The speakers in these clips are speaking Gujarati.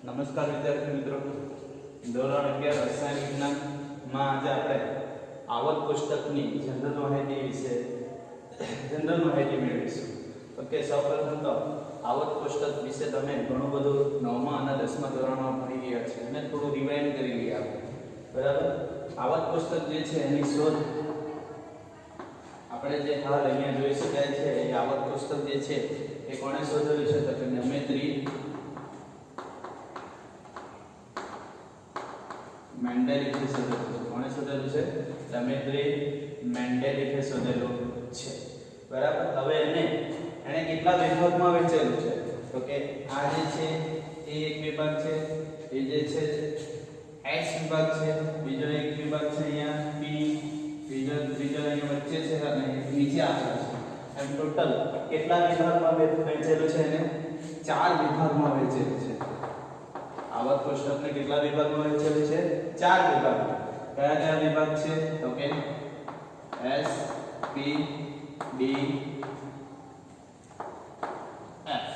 નમસ્કાર વિદ્યાર્થી મિત્રો, ધોરણ 11 રસાયણ વિજ્ઞાનમાં આજે આપણે આવક કોષ્ટકની જનરલ માહિતી મેળવીશું. ઓકે, સૌપ્રથમ તો આવક કોષ્ટક વિશે તમે ઘણું બધું 9મા અને 10મા ધોરણમાં ભણી ગયા છે અને થોડું રિવાઇન્ડ કરી લઈએ આપણે. બરાબર. આવક કોષ્ટક જે છે એની શોધ આપણે જે હાલ અહીંયા જોઈ શકાય છે એ આવક કોષ્ટક જે છે એ કોણે શોધેલું છે? તો કે ડેમેટ્રી મેન્ડેલિફે શોધેલું છે. કોણે શોધેલું છે? ડેમેટ્રી મેન્ડેલિફે શોધેલું છે. બરાબર. હવે એને કેટલા વિભાગમાં વહેંચેલું છે? તો કે આ જે છે એ એક વિભાગ છે, એ જે છે એસ વિભાગ છે, બીજો એક વિભાગ છે અહીંયા પી, ત્રીજો અહીંયા વચ્ચે છે અને નીચે આવેલો છે. એમ ટોટલ કેટલા વિભાગમાં વહેંચેલું છે? એને 4 વિભાગમાં વહેંચેલું છે. આવક કોષ્ટકને કેટલા વિભાગમાં વહેંચેલું છે? 4 વિભાગમાં. કયા કયા વિભાગ છે? તો કે એસ, પી, ડી, એફ.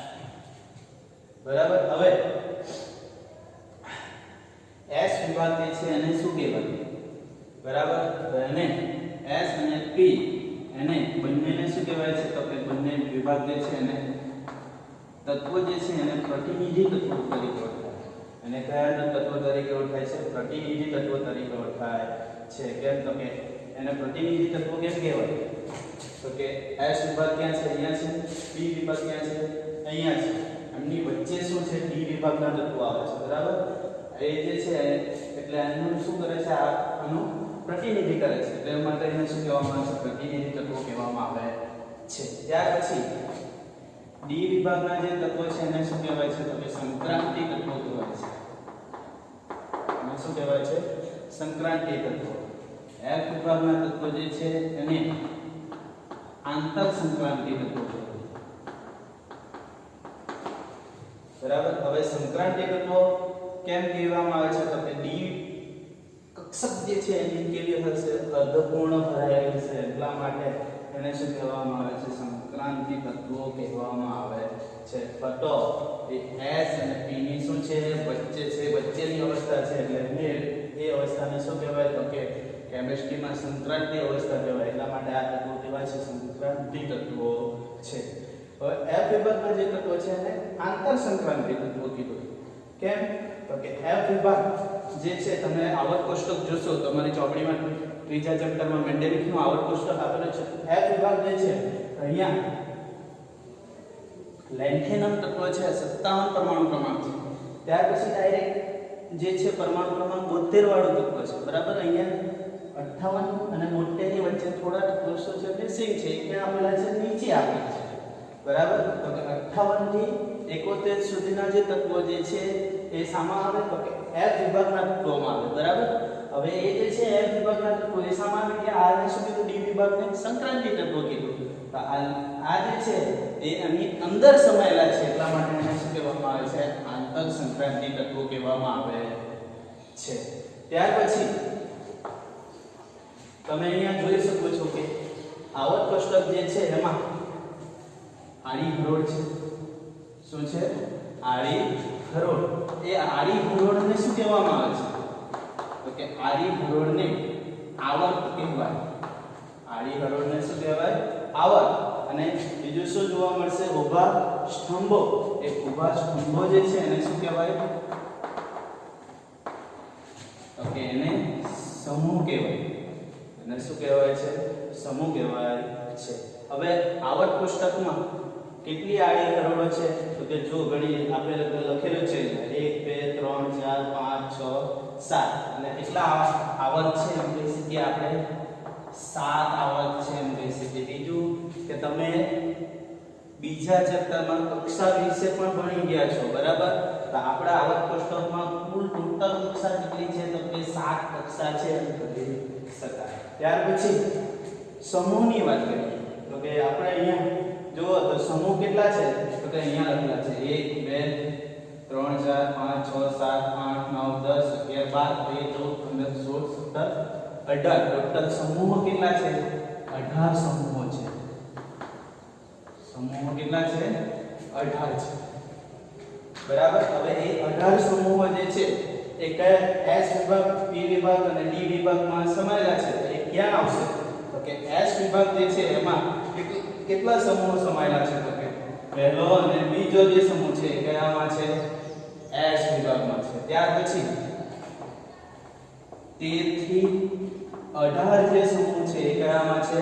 બરાબર. હવે એસ વિભાગ જે છે એને શું કહેવાય? બરાબર. તો એને એસ અને પી એને બંનેને શું કહેવાય છે? તો કે બંને વિભાગ જે છે એને તત્વો જે છે એને પ્રતિનિધિ તત્વો તરીકે ઓળખાય. અને કયા તત્વો તરીકે ઓળખાય છે? પ્રતિનિધિ તત્વો તરીકે ઓળખાય છે. કેમ? તો કે એને પ્રતિનિધિ તત્વો કેમ કહેવાય? તો કે એસ વિભાગ ક્યાં છે? અહીંયા છે. પી વિભાગ ક્યાં છે? અહીંયા છે. એમની વચ્ચે શું છે? ડી વિભાગના તત્વો આવે છે. બરાબર. એ જે છે એટલે એનું શું કરે છે? આનું પ્રતિનિધિ કરે છે. એટલે માટે એને શું કહેવામાં આવે છે? પ્રતિનિધિ તત્વો કહેવામાં આવે છે. ત્યાર પછી ડી વિભાગના જે તત્વો છે એને શું કહેવાય છે? તો કે સંક્રાંતિ તત્વો કહેવાય છે. એને શું કહેવાય છે? સંક્રાંતિ તત્વો. એફ વિભાગના તત્વો જે છે એને આંતર સંક્રાંતિ તત્વો કહેવાય. બરાબર. હવે સંક્રાંતિ તત્વો કેમ કહેવામાં આવે છે? તો કે ડી કક્ષક જે છે એની કેવી હશે? અર્ધપૂર્ણ ભરાયેલી હશે. એટલા માટે એને શું કહેવામાં આવે છે? સંક્રાંતિ તત્વો કહેવામાં આવે છે. તો એ એસ અને પી ની શું છે? વચ્ચે છે, વચ્ચેની અવસ્થા છે. એટલે એ અવસ્થાને શું કહેવાય? તો કે કેમિસ્ટ્રીમાં સંક્રાંતિ અવસ્થા કહેવાય. એટલા માટે આ તત્વો કહેવાય છે સંક્રાંતિ તત્વો છે. હવે એફ વિભાગના જે તત્વો છે એને આંતર સંક્રાંતિ તત્વો કીધું. કેમ? તો કે એફ વિભાગ જે છે તમે આવક કોષ્ટક જોશો તમારી ચોપડીમાં ત્રીજા ચેપ્ટરમાં મેન્ડેલિફનું આવક કોષ્ટક આપેલું છે. એફ વિભાગ જે છે અહીંયા લેન્થેનમ તત્વ છે 57 પરમાણુ ક્રમાંક છે. ત્યાર પછી ડાયરેક્ટ જે છે પરમાણુ ક્રમાંક 72 વાળું તત્વ છે. બરાબર. અહીંયા 58 અને 72 ની વચ્ચે થોડા તત્વો છે મિસિંગ છે. ક્યાં આપેલા છે? નીચે આપેલા છે. બરાબર. તો કે 58 થી 71 સુધીના જે તત્વો જે છે એ સામા આવે? તો કે એફ વિભાગના તત્વોમાં આવે. બરાબર. હવે એ જે છે એફ વિભાગના તત્વો એ સામા આવે કે આ શું કીધું? ડી વિભાગને સંક્રાંતિ તત્વો કીધું. તો આ જે છે એ એની અંદર સમાયેલા છે. એટલા માટે એને શું કહેવામાં આવે છે? આંતર સંક્રાંતિ તત્વો કહેવામાં આવે છે. ત્યાર પછી તમે અહીંયા જોઈ શકો છો કે આવક કોષ્ટક જે છે એમાં આડી હરોળ છે. શું છે? આડી હરોળ. એ આડી હરોળને શું કહેવામાં આવે છે? તો કે આડી હરોળને આવર્ત કહેવાય. આડી હરોળને શું કહેવાય? આવર્ત. અને બીજું શું જોવા મળશે? ઊભા સ્તંભો. એ ઊભા સ્તંભો જે છે એને શું કહેવાય? તો કે એને સમૂહ કહેવાય. એને શું કહેવાય છે? સમૂહ કહેવાય છે. હવે આવક કોષ્ટકમાં કેટલી આડી હરોળો છે? તો કે જો ગણી આપણે લખેલું છે 1 2 3 4 5 6 7 અને કેટલા આવર્ત છે એમ કહી શકીએ આપણે? 7 આવર્ત છે એમ કહી શકીએ. બીજું કે તમે બીજા ચેપ્ટરમાં કક્ષા વિશે પણ ભણી ગયા છો. બરાબર. તો આપણા આવક કોષ્ટકમાં કુલ ટોટલ કક્ષા કેટલી છે? તો કે 7 કક્ષા છે એમ કહી શકાય. ત્યાર પછી સમૂહની વાત કરીએ તો કે આપણે અહીંયા જુઓ તો સમૂહ કેટલા છે? તો કે અહીંયા લખેલા છે 1 2 3 4 5 6 7 8 9 10 11 12 13 14 15 16 17 18 ટોટલ સમૂહ કેટલા છે? 18 સમૂહો છે. સમૂહ કેટલા છે? 18 છે. બરાબર. હવે એ 18 સમૂહો જે છે એ કયા S વિભાગ, P વિભાગ અને D વિભાગમાં સમાયેલા છે. તો એ ક્યાં આવશે? તો કે S વિભાગ જે છે એમાં કેટલા સમૂહો સમાયેલા છે? તો કે પહેલો અને બીજો જે સમૂહ છે એ કયામાં છે? S વિભાગમાં છે. ત્યાર પછી 13 થી 18 જે સમૂહ છે એ કયામાં છે?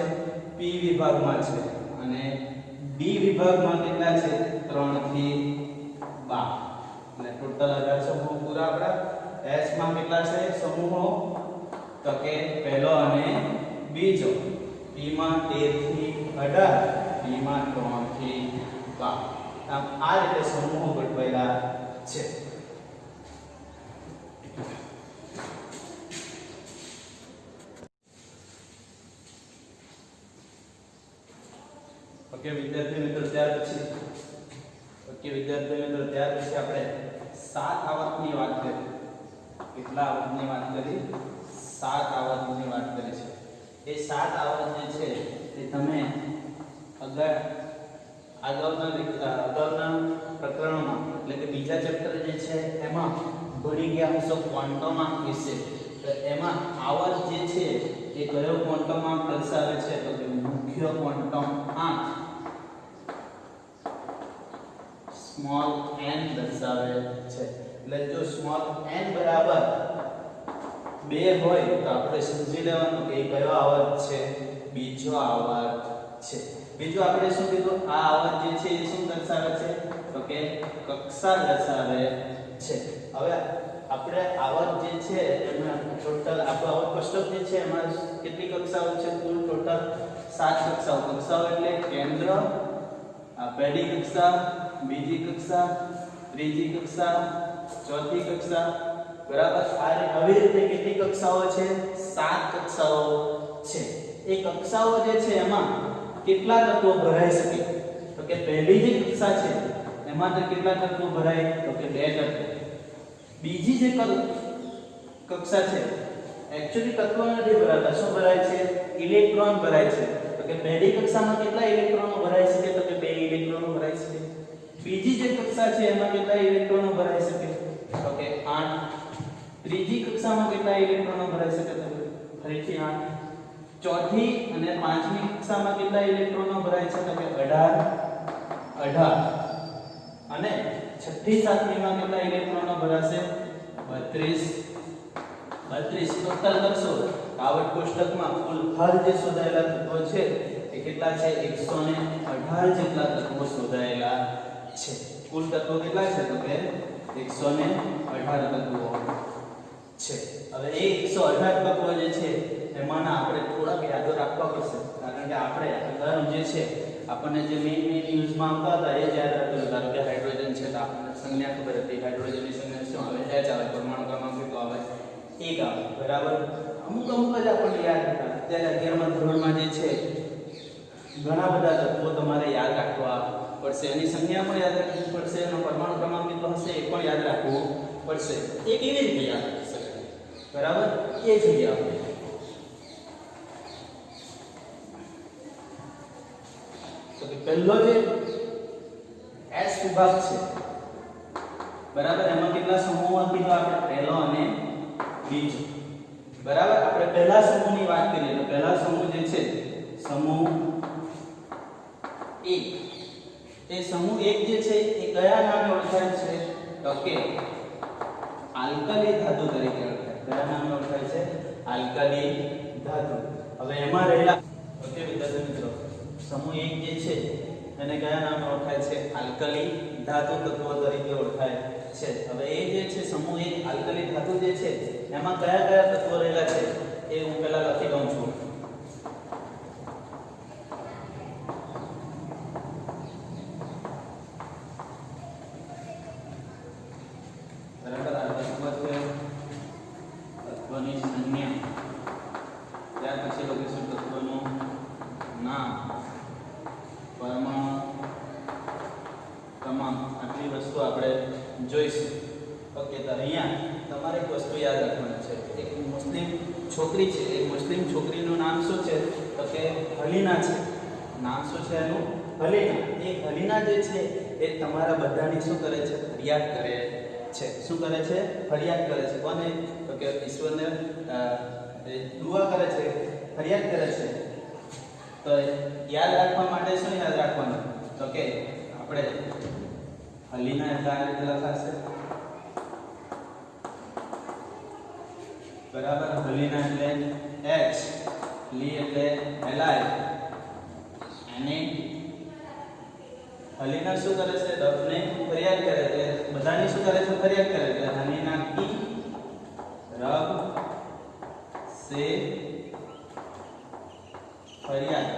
P વિભાગમાં છે. અને D વિભાગમાં કેટલા છે? 3 થી 12. એટલે ટોટલ 18 સમૂહ પૂરા આપણા. S માં કેટલા છે સમૂહો? તો કે પહેલો અને બીજો. P માં 13 થી 18, D માં 3 થી 12. આમ આ રીતે સમૂહો ગોઠવાયેલા છે. ઓકે વિદ્યાર્થી મિત્રો, ત્યાર પછી આપણે 7 આવર્તની વાત કરી. કેટલા આવર્તની વાત કરી? 7 આવર્તની વાત કરી છે. એ 7 આવર્ત જે છે એ તમે અગાઉના પ્રકરણોમાં એટલે કે બીજા ચેપ્ટર જે છે એમાં ભણી ગયા હશો ક્વોન્ટમ આંક વિશે. તો એમાં આવર્ત જે છે એ કયો ક્વોન્ટમ આંક દર્શાવે છે? તો કે મુખ્ય ક્વોન્ટમ આંક સ્મોલ n દર્શાવે છે. એટલે જો સ્મોલ n બરાબર 2 હોય તો આપણે સમજી લેવાનું કે એ કયો આવર્ત છે? બીજો આવર્ત છે. બીજું આપણે શું કીધું? આ આવર્ત જે છે એ શું દર્શાવે છે? તો કે કક્ષા દર્શાવે છે. હવે આપણે આવર્ત જે છે એમાં ટોટલ આપણો આવર્ત કોષ્ટક જે છે એમાં કેટલી કક્ષાઓ છે? કુલ ટોટલ 7 કક્ષાઓ. કક્ષાઓ એટલે કેન્દ્ર, આ પહેલી કક્ષા, બીજી કક્ષા, ત્રીજી કક્ષા, ચોથી કક્ષા. બરાબર. આવી રીતે કેટલી કક્ષાઓ છે? 7 કક્ષાઓ છે. એ કક્ષાઓ જે છે એમાં કેટલા તત્વો ભરાઈ શકે? તો કે પહેલી જે કક્ષા છે એમાં તો કેટલા તત્વો ભરાય? તો કે 2 તત્વો. બીજી જે કક્ષા છે એક્ચ્યુઅલી તત્વો નથી ભરાતા. શું ભરાય છે? ઇલેક્ટ્રોન ભરાય છે. તો કે પહેલી કક્ષામાં કેટલા ઇલેક્ટ્રોનો ભરાઈ શકે? તો કે 2 ઇલેક્ટ્રોનો ભરાઈ શકે. બીજી જે કક્ષા છે એમાં કેટલા ઇલેક્ટ્રોનો ભરાઈ શકે? તો કે 8. ત્રીજી કક્ષામાં કેટલા ઇલેક્ટ્રોનો ભરાઈ શકે? તો ફરીથી 8. ચોથી અને પાંચમી કક્ષામાં કેટલા ઇલેક્ટ્રોનો ભરાય છે? તો કે 18. અને છઠ્ઠી સાતમીમાં કેટલા ઇલેક્ટ્રોનો ભરાશે? 32. ટોટલ કરશો આવર્ત કોષ્ટકમાં કુલ હર જે શોધાયેલા તત્વો છે એ કેટલા છે? 118 જેટલા તત્વો શોધાયેલા છે. કુલ તત્વો કેટલા છે? તો કે 118 તત્વો છે. હવે એ 118 તત્વો જે છે એમાંના આપણે થોડાક યાદો રાખવા પડશે. કારણ કે આપણે અગાઉ જે છે આપણને જે મેઇન યુઝમાં આવતા હતા એ જ યાદ રાખવું. ધારો કે હાઇડ્રોજન છે તો આપણને સંજ્ઞા ખબર હતી. હાઇડ્રોજનની સંજ્ઞા શું આવે? H આવે. પરમાણુ ક્રમાંક કેટલો આવે? 1 આવે. બરાબર. અમુક જ આપણને યાદ હતા. અત્યારે 11મા ધોરણમાં જે છે ઘણા બધા તત્વો તમારે યાદ રાખવા પડશે. એની સંજ્ઞા પણ યાદ રાખવી પડશે. એનો પરમાણુ ક્રમાંક કેટલો હશે એ પણ યાદ રાખવું પડશે. એ કેવી રીતે યાદ રાખી શકાય? બરાબર. એ જોઈએ આપણે. તો પહેલો જે S વિભાગ છે બરાબર, એમાં કેટલા સમૂહો કીધું આપણે? પહેલો અને બીજો. બરાબર. આપણે પહેલા સમૂહની વાત કરીએ તો પહેલા સમૂહ જે છે સમૂહ 1. એ સમૂહ 1 જે છે એ કયા નામે ઓળખાય છે? તો કે આલ્કલી ધાતુ તરીકે ઓળખાય. કયા નામે ઓળખાય છે? આલ્કલી ધાતુ. હવે એમાં રહેલા ઓકે વિદ્યાર્થી મિત્રો, સમૂહ 1 જે છે એને કયા નામે ઓળખાય છે? આલ્કલી ધાતુ તત્વો તરીકે ઓળખાય છે. હવે એ જે છે સમૂહ 1 આલ્કલી ધાતુ જે છે એમાં કયા કયા તત્વો રહેલા છે એ હું પહેલા લખી દઉં છું. બરાબર. આ તત્વ છે, તત્વની સંજ્ઞા, ત્યાર પછી લખીશું તત્વનું નામ, પરમાણુ ક્રમાંક. આટલી વસ્તુ આપણે જોઈશું. ઓકે. તો અહીંયા તમારે એક વસ્તુ યાદ રાખવાની છે. એક મુસ્લિમ છોકરી છે. એક મુસ્લિમ છોકરીનું નામ શું છે? તો કે હલીના છે. નામ શું છે એનું? હલીના. એ હલીના જે છે એ તમારા બધાની શું કરે છે? ફરિયાદ કરે છે. શું કરે છે? ફરિયાદ કરે છે. કોને? તો કે ઈશ્વરને દુઆ કરે છે, ફરિયાદ કરે છે. તો યાદ રાખવા માટે શું યાદ રાખવાનું? તો કે આપણે હલીના એટલે આ રીતે લખાશે, બરાબર. હલીના એટલે H, લી એટલે Li, અને હલીના શું કરે છે? રબને ફરિયાદ કરે છે. બધાની શું કરે છે? ફરિયાદ કરે છે. હલીના કી રબ સે ફરિયાદ,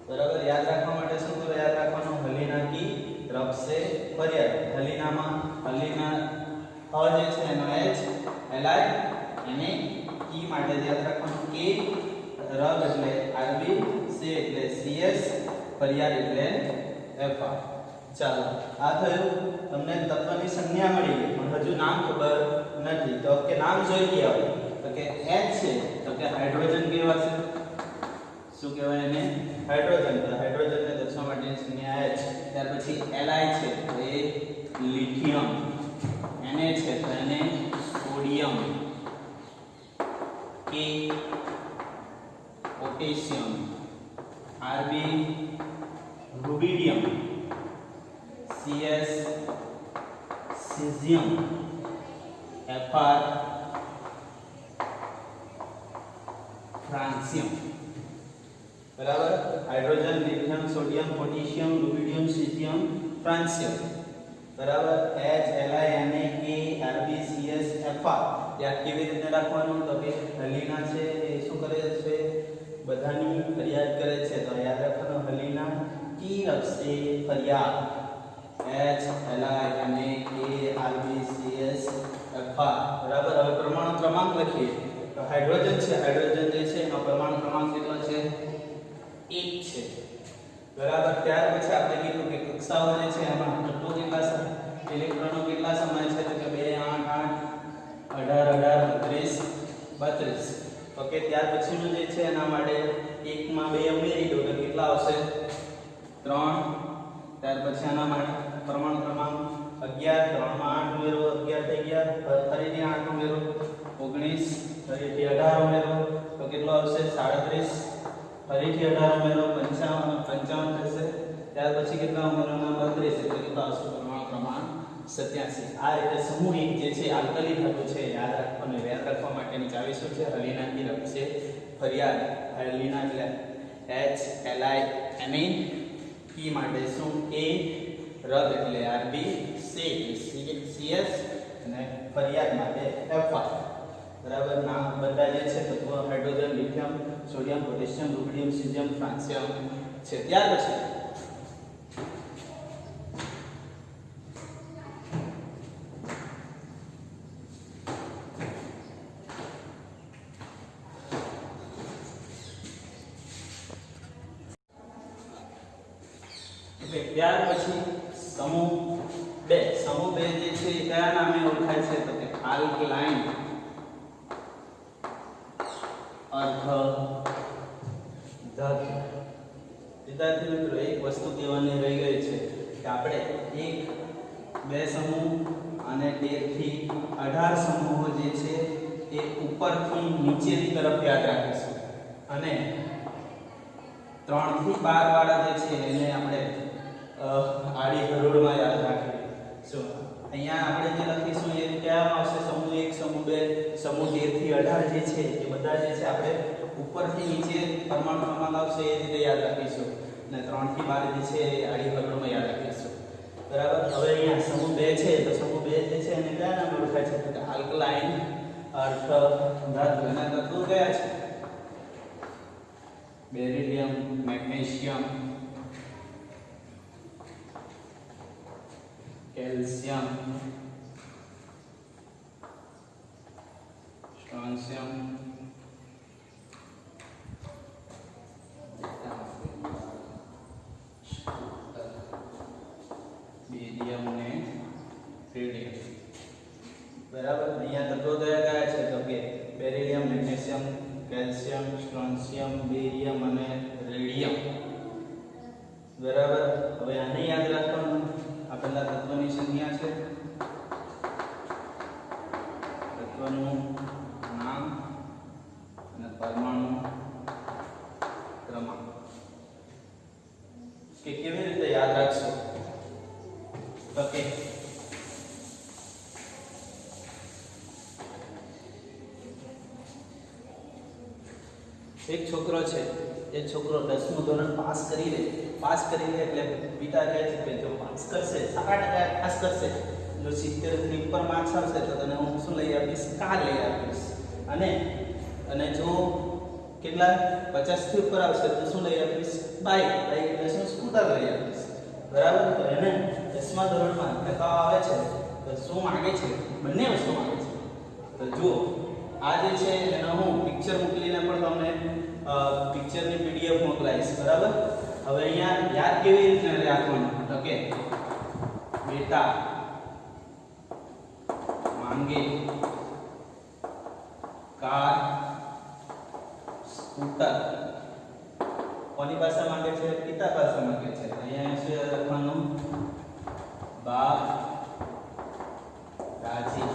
બરાબર. યાદ રાખવા માટે શું કરો? યાદ રાખવાનું હલીના કી રબ સે ફરિયાદ. હલીનામાં હલીના અ જે છે એનો H, Li, અને કી માટે યાદ રાખવાનું કે, રબ એટલે RB, સે એટલે CS, ફરિયાદ એટલે FR. ચાલો, આ થયું. તમને તત્વની સંજ્ઞા મળી ગઈ, પણ હજુ નામ ખબર નથી. તો કે નામ જોઈ ગયા હોય તો કે H છે તો કે હાઇડ્રોજન કહેવાશે. શું કહેવાય એને? હાઇડ્રોજન. તો હાઇડ્રોજનને દર્શાવવા માટેની સંજ્ઞા H. ત્યાર પછી Li છે તો એ લિથિયમ, Na છે તો એને sodium, K potassium, Rb rubidium, CS caesium, Fr francium. બરાબર. Hydrogen, lithium, sodium, potassium, rubidium, caesium, francium. બરાબર. H, Li, Na, K, Rb, CS, Fr. યાદ કેવી રીતે રાખવાનું? તો કે હલીના છે એ શું કરે છે? બધાની ફરિયાદ કરે છે. તો યાદ રાખવાનું હલીના કી રબસે ફરિયાદ. H, Li, Na, K, Rb, CS, Fr. બરાબર. હવે પરમાણુ ક્રમાંક લખીએ. તો હાઇડ્રોજન છે, હાઇડ્રોજન જે છે એનો પરમાણુ ક્રમાંક કેટલો છે? 1 છે. બરાબર. ત્યાર પછી આપણે કીધું કે કક્ષાઓ જે છે એમાં તત્વો કેટલા છે, ઇલેક્ટ્રોનો કેટલા સમાય છે? તો કે 2, 8, 8, 18, 32, 32. તો કે ત્યાર પછીનું જે છે એના માટે 1 માં 2 ઉમેરી દો તો કેટલા આવશે? 3. ત્યાર પછી આના માટે પરમાણુ ક્રમાંક 11, 3 માં 8 ઉમેરો, 11 થઈ ગયા. ફરીથી 8 ઉમેરો, 19, ફરીથી 18 ઉમેરો તો કેટલો આવશે? 37. ફરીથી 18 ઉમેરો, 55 થશે. ત્યાર પછી કેટલા ઉમેરવાના? 32. એટલે કેટલો આવશે? પરમાણુ ક્રમાંક 87. આ રીતે સમૂહ 1 જે છે આલ્કલી ધાતુ છે યાદ રાખવાનું. યાદ રાખવા માટેની ચાવી શું છે? હલીના કી રબ સે ફરિયાદ. હલીના એટલે H, Li, Na, કી માટે શું? A, રબ એટલે Rb, સે એટલે CS, અને ફરિયાદ માટે Fr. બરાબર. નામ બધા જે છે તત્વો hydrogen, lithium, sodium, potassium, rubidium, caesium, francium છે. ત્યાર પછી સમૂહ 2. સમૂહ 2 જે છે એ કયા નામે ઓળખાય છે? તો કે આલ્કલાઇન અર્ધ ધાતુ. વિદ્યાર્થી મિત્રો, એક વસ્તુ કહેવાની રહી ગઈ છે કે આપણે 1, 2 સમૂહ અને 13 થી 18 સમૂહો જે છે એ ઉપરથી નીચેની તરફ યાદ રાખીશું, અને 3 થી 12 વાળા જે છે એને આપણે આડી હરોળમાં યાદ રાખીશું. અહીંયા આપણે જે લખીશું એ કયા આવશે? સમૂહ 1, સમૂહ 2, સમૂહ 13 થી 18 જે છે એ બધા જે છે આપણે ઉપરથી નીચે પરમાણુ ક્રમાંક આવશે એ રીતે યાદ રાખીશું, અને 3 થી 12 જે છે એ આડી હરોળમાં યાદ રાખીશું. બરાબર. હવે અહીંયા સમૂહ 2 છે તો સમૂહ 2 જે છે એને કયા નામે ઓળખાય છે? તો આલ્કલાઇન અર્ધ ધાતુ. એના તત્વો કયા છે? બેરિલિયમ, મેગ્નેશિયમ, કેલ્શિયમ, સ્ટ્રોન્શિયમ, બેરિયમ ને રેડિયમ. બરાબર. અહીંયા તત્વો કયા કયા છે? તો કે બેરિલિયમ, મેગ્નેશિયમ, કેલ્શિયમ, સ્ટ્રોન્શિયમ, બેરિયમ અને રેડિયમ. બરાબર. હવે આને યાદ રાખશો. ઓકે, એક છોકરો છે, એ છોકરો 10મું ધોરણ પાસ કરી લે એટલે પિતા કહે છે કે જો પાસ કરશે 7% પાસ કરશે, જો 70 થી ઉપર માર્ક્સ આવશે તો તને હું શું લઈ આપીશ? કાર લઈ આપીશ. અને જો કેટલા 50 થી ઉપર આવશે તો શું લઈ આપીશ? બાઈક એટલે શું? સ્કૂટર લઈ આપીશ. બરાબર. તો એને 10મા ધોરણમાં ટકા આવે છે તો શું માંગે છે? બંને વસ્તુ માંગે છે. તો જુઓ, આ જે છે એનો હું પિક્ચર મોકલીને પણ તમને પિક્ચરની પીડીએફ મોકલાઈશ. બરાબર. હવે અહીંયા યાદ કેવી રીતે રાખવાનું? ઓકે, બેટા માંગે કાર સ્કૂટર. કોની પાસે માંગે છે? પિતા પાસે માંગે છે. અહીંયા શું લખવાનું? બાપ રાજી.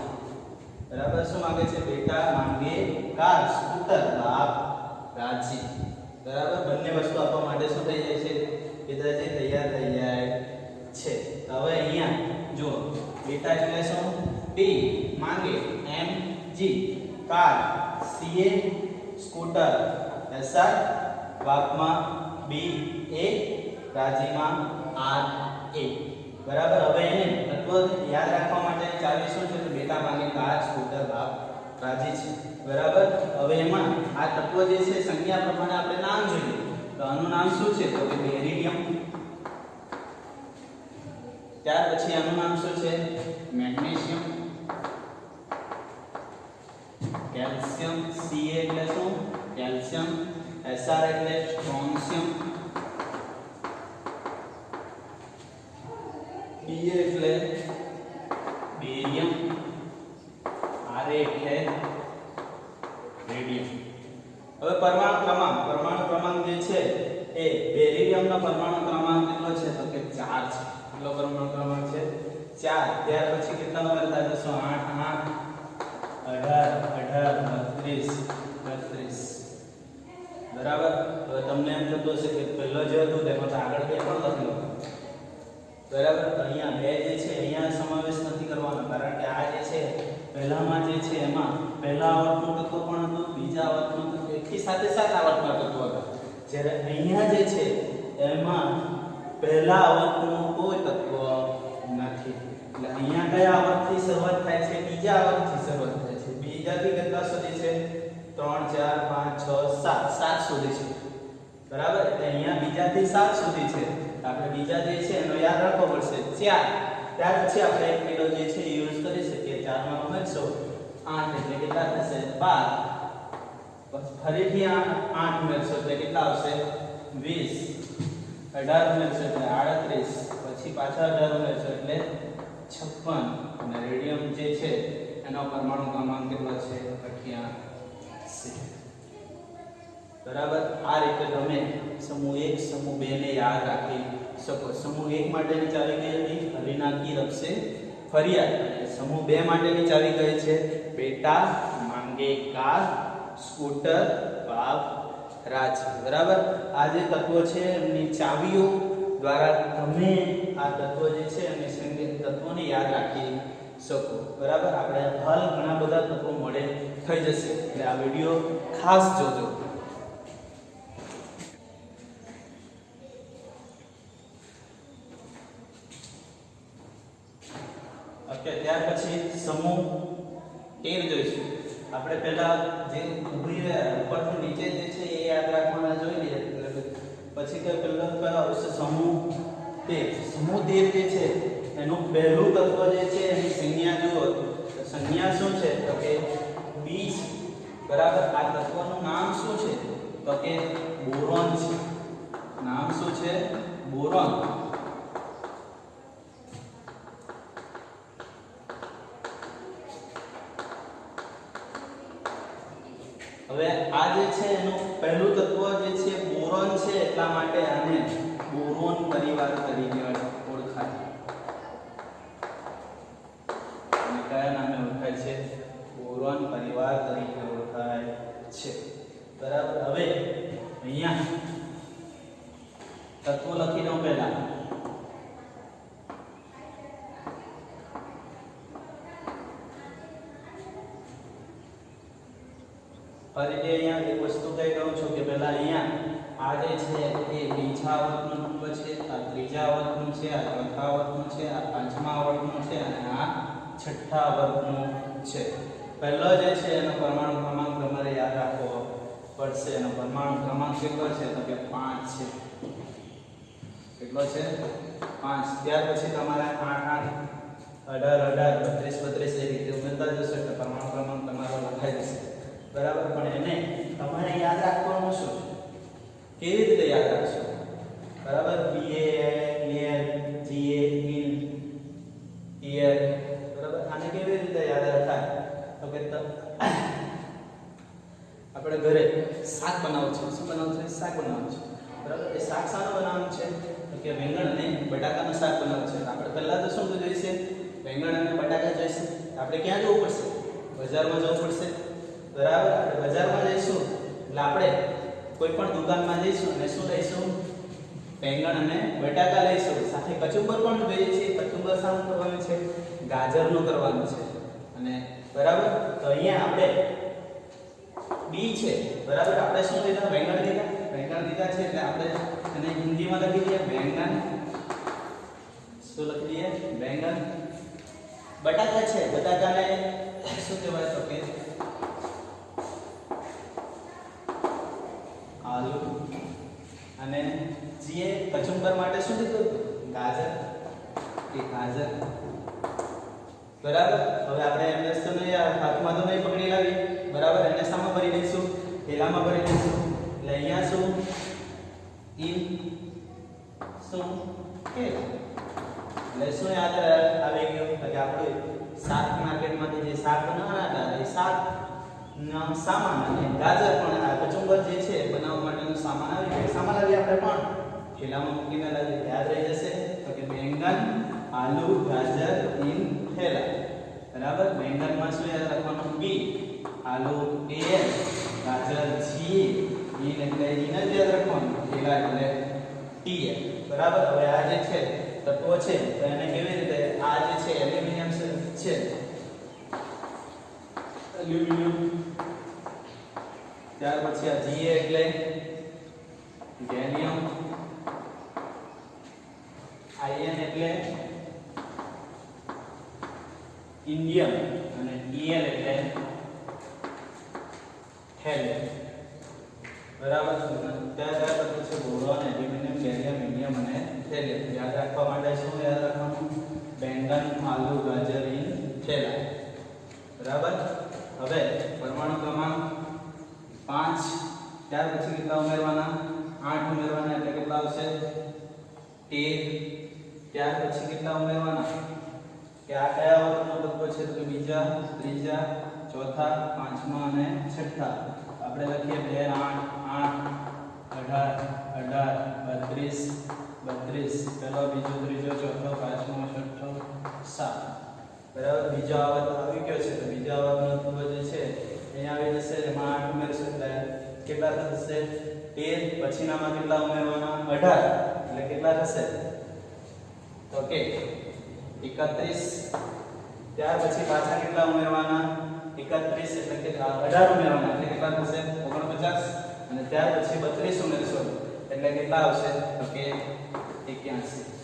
બરાબર. શું માંગે છે? બેટા માંગે કાર સ્કૂટર, બાપ રાજી. બરાબર. બંને વસ્તુ આપવા માટે શું થઈ જાય છે? પિતાજી તૈયાર થઈ જાય છે. હવે અહીંયા જો બેટા એટલે શું? પી માંગે, એમ જી કાર, સી એ સ્કૂટર, એસ આર બાપમાં, બી એ રાજીમાં, આર એ. બરાબર. હવે એને તત્વ યાદ રાખવા માટે ચાવી શું છે? તો બેટા માંગે કાર સ્કૂટર, બાપ રાજી છે. બરાબર. હવે એમાં આ તત્વ જે છે સંજ્ઞા પ્રમાણે આપણે નામ જોઈએ. તો આનું નામ શું છે? તો કે બેરિલિયમ. ત્યાર પછી આનું નામ શું છે? મેગ્નેશિયમ. કેલ્શિયમ, સી એટલે શું? કેલ્શિયમ, એસઆર એટલે સ્ટ્રોન્શિયમ, બી એટલે બેરિયમ, આર એટલે રેડિયમ. હવે પરમાણુ ક્રમાંક જે છે એ બેરિલિયમનો પરમાણુ ક્રમાંક કેટલો છે? તો કે 4 છે. કેટલો પરમાણુ ક્રમાંક છે? 4. ત્યાર પછી કેટલા ઉમેરતા જશો? 8, 32. બરાબર. હવે તમને એમ થતું હશે કે પહેલો જે હતું તેમાં તો આગળ 2 પણ લખી લો. બરાબર. તો અહીંયા 2 જે છે અહીંયા સમાવેશ નથી કરવાનો, કારણ કે આ જે છે પહેલામાં જે છે એમાં પહેલા આવર્તનું તત્વ પણ હતું, બીજા આવર્તનું તત્વ, એકથી સાથે આવર્તના તત્વ હતા. જ્યારે અહીંયા જે છે એમાં પહેલા આવર્તનું કોઈ તત્વ નથી. એટલે અહીંયા કયા આવર્તથી શરૂઆત થાય છે? બીજા આવર્તથી શરૂઆત થાય છે. બીજાથી કેટલા સુધી છે? 3, 4, 5, 6, 7. 7 સુધી છે. બરાબર. એટલે અહીંયા બીજાથી 7 સુધી છે. આપણે બીજા જે છે એનો યાદ રાખવો પડશે 4. ત્યાર પછી આપણે એક કિલો જે છે યુઝ કરી શકીએ. 4 માં ઉમેરશો 8 એટલે કેટલા થશે? 12. પછી ફરીથી 8 ઉમેરશો એટલે કેટલા આવશે? 20. 18 ઉમેરશો એટલે 38. પછી પાછા 18 ઉમેરશો એટલે 56. અને રેડિયમ જે છે એનો પરમાણુ ક્રમાંક કેટલો છે? 88. બરાબર. આ રીતે તમે સમૂહ 1 સમૂહ 2 ને યાદ રાખી શકો. સમૂહ 1 માટેની ચાવી કઈ હતી? હરીના કી રખશે ફરિયાદ. સમૂહ 2 માટેની ચાવી કઈ છે? બેટા માંગે કાર સ્કૂટર, બાપ રાજી. બરાબર. આ જે તત્વો છે એમની ચાવીઓ દ્વારા તમે આ તત્વો જે છે એમની સંખ્યા તત્વોને યાદ રાખી શકો. બરાબર. આપણે હાલ ઘણા બધા તત્વો મળે થઈ જશે, એટલે આ વિડિયો ખાસ જોજો. ઓકે, ત્યાર પછી સમૂહ 13 જોઈશું. આપણે પહેલા જે ઉભી ઉપરથી નીચે જે છે એ યાદ રાખવાના જોઈ લઈએ. પછી કે પહેલો કયો આવશે? સમૂહ 13. સમૂહ 13 જે છે એનું પહેલું તત્વ જે છે એની સંજ્ઞા જુઓ. સંજ્ઞા શું છે? તો કે બી છે. બરાબર. આ તત્વનું નામ શું છે? તો કે બોરોન છે. નામ શું છે? બોરોન. હવે આ જે છે એનું પહેલું તત્વ જે છે બોરોન છે, એટલા માટે આને બોરોન પરિવાર તરીકે ઓળખાય. અને કયા નામે ઓળખાય છે? બોરોન પરિવાર તરીકે ઓળખાય છે. બરાબર. હવે અહીંયા તત્વો લખી દઉં પહેલા. ફરીથી અહીંયા એક વસ્તુ કહી દઉં છું કે પહેલા અહીંયા આ જે છે એ બીજા આવર્તનું નંબર છે, આ ત્રીજા આવર્તનું છે, આ ચોથા આવર્તનું છે, આ પાંચમા આવર્તનું છે અને આ છઠ્ઠા આવર્તનું છે. પહેલો જે છે એનો પરમાણુ ક્રમાંક તમારે યાદ રાખવો પડશે. એનો પરમાણુ ક્રમાંક કેટલો છે તો કે 5 છે. કેટલો છે? 5. ત્યાર પછી તમારે 8 8 18 18 32 32 એ રીતે ઉમેરતા જશો એટલે પરમાણુ ક્રમાંક તમારો લખાઈ જશે. બરાબર. પણ એને તમારે યાદ રાખવાનું શું છે? કેવી રીતે યાદ રાખશો? બરાબર. BAL GA IN EL. બરાબર. આને કેવી રીતે યાદ રખાય? તો કે આપણે ઘરે શાક બનાવવું છે. શું બનાવવું છે? શાક બનાવવું છે. બરાબર. એ શાક શાનું બનાવવાનું છે? તો કે વેંગણ અને બટાકાનું શાક બનાવવું છે. આપણે પહેલા તો શું જોઈશે? વેંગણ અને બટાકા જોઈશે. આપણે ક્યાં જવું પડશે? બજારમાં જવું પડશે. બરાબર. આપણે બજારમાં જઈશું એટલે આપણે કોઈ પણ દુકાનમાં જઈશું અને શું લઈશું? વેંગણ અને બટાકા લઈશું. સાથે કચુંબર પણ જોઈએ છે. કચુંબર શાનું કરવાનું છે? ગાજરનું કરવાનું છે. અને બરાબર. તો અહીંયા આપણે બી છે. બરાબર. આપણે શું લીધા? વેંગણ લીધા. વેંગણ લીધા છે એટલે આપણે એને હિન્દીમાં લખી દઈએ વેંગણ. શું લખી દઈએ? વેંગણ. બટાકા છે. બટાકાને શું કહેવાય તો કે આલુ. અને જે કચુંબર માટે શું લીધું? ગાજર. એ ગાજર. બરાબર. હવે આપણે એમને તો નહીં હાથમાં તો નહીં પકડી લાવી. બરાબર. એને શામાં ભરી દઈશું? થેલામાં ભરી દઈશું. એટલે અહીંયા શું? ઇન શું કે એટલે શું યાદ આવી ગયું કે આપણે શાક માર્કેટમાંથી જે શાક બનાવવાના હતા એ શાક સામાન અને ગાજર પણ આ કચુંબર જે છે બનાવવા માટેનો સામાન આવી ગયો. સામાન આવી આપણે પણ થેલામાં મૂકીને લાવી. યાદ રહી જશે તો કે બેંગન આલુ ગાજર ઇન થેલા. બરાબર. બેંગનમાં શું યાદ રાખવાનું? બી. આલુ AL. ગાજર GA. ઇન એટલે ઇન જ યાદ રાખવાનું. થેલા એટલે TL. બરાબર. હવે આ જે છે તત્વો છે તો એને કેવી રીતે આ જે છે એલ્યુમિનિયમ છે. એલ્યુમિનિયમ. ત્યાર પછી આ GA એટલે ગેલિયમ. IN એટલે ઇન્ડિયમ અને EL એટલે હેલિયમ. બરાબર. ત્યાર પછી છે બોરોન એલ્યુમિનિયમ ગેલિયમ ઇન્ડિયમ અને થેલિયમ. યાદ રાખવા માટે શું યાદ રાખવાનું? બેંગન આલુ ગાજર ઇન થેલા. બરાબર. હવે પરમાણુ ક્રમાંક 5. ત્યાર પછી કેટલા ઉમેરવાના? 8 ઉમેરવાના એટલે કેટલા આવશે? 13. ત્યાર પછી કેટલા ઉમેરવાના? કે આ કયા આવર્તનો તત્વો છે તો બીજા, ત્રીજા, ચોથા, પાંચમા અને છઠ્ઠા. આપણે લખીએ 2 8 8 18 32 પહેલો, બીજો, ત્રીજો, ચોથો, પાંચમો, છઠ્ઠો, 7. બરાબર. બીજો આવર્ત આવી ગયો છે તો બીજા આવર્તનો તત્વ જે છે અહીંયા આવી જશે. એમાં 8 ઉમેરશું એટલે કેટલા થશે? 13. પછીનામાં કેટલા ઉમેરવાના? 18 એટલે કેટલા થશે? તો કે 31. ત્યાર પછી પાછા કેટલા ઉમેરવાના? 31 એટલે કે 18 ઉમેરવાના એટલે કેટલા થશે? 49. અને ત્યાર પછી 32 ઉમેરશો એટલે કેટલા આવશે? તો કે 81.